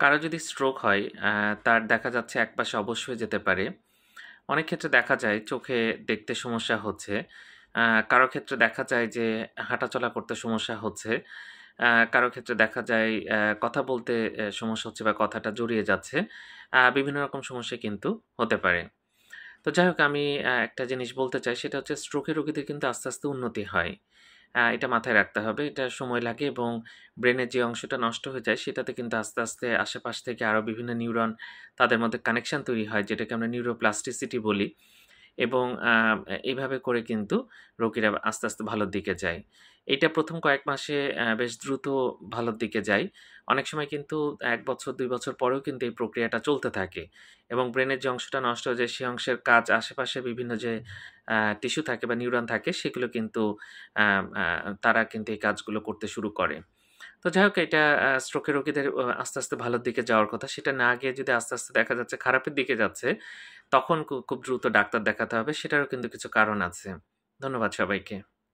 কারো যদি স্ট্রোক হয়, তার দেখা যাচ্ছে একপাশে অবশ হয়ে যেতে পারে। অনেক ক্ষেত্রে দেখা যায় চোখে দেখতে সমস্যা হচ্ছে। আ কারো ক্ষেত্রে দেখা যায় যে হাঁটাচলা করতে সমস্যা হচ্ছে। কারো ক্ষেত্রে দেখা যায় কথা বলতে সমস্যা হচ্ছে বা কথাটা জড়িয়ে যাচ্ছে। বিভিন্ন রকম সমস্যা কিন্তু হতে পারে। তো যাই হোক আমি একটা জিনিস বলতে চাই সেটা হচ্ছে স্ট্রোকের রোগীদের কিন্তু আস্তে, আস্তে উন্নতি হয়। এটা মাথায় রাখতে হবে। এটা সময় লাগে এবং ব্রেনের যে অংশটা নষ্ট হয়ে যায় সেটাতে কিন্তু আস্তে, আস্তে আশেপাশ থেকে আরো বিভিন্ন নিউরন তাদের মধ্যে কানেকশন তৈরি হয় যেটাকে আমরা নিউরোপ্লাস্টিসিটি বলি এবং এভাবে করে কিন্তু রোগীরা আস্তে, আস্তে ভালোর দিকে যায়। এইটা ১ম কয়েক মাসে বেশ দ্রুত ভালোর দিকে যায়। অনেক সময় কিন্তু ১ বছর ২ বছর পরেও কিন্তু এই প্রক্রিয়াটা চলতে থাকে এবং ব্রেনের যে অংশটা নষ্ট হয়ে যায় সেই অংশের কাজ আশেপাশে বিভিন্ন যে টিস্যু থাকে বা নিউরন থাকে সেগুলো কিন্তু আ আ তারা কিন্তু এই কাজগুলো করতে শুরু করে। তো যাই হোক এটা স্ট্রোকের রোগীদের আস্তে, আস্তে ভালোর দিকে যাওয়ার কথা। সেটা না গিয়ে যদি আস্তে, আস্তে দেখা যাচ্ছে খারাপের দিকে যাচ্ছে, তখন খুব দ্রুত ডাক্তার দেখাতে হবে। সেটারও কিন্তু কিছু কারণ আছে। ধন্যবাদ সবাইকে।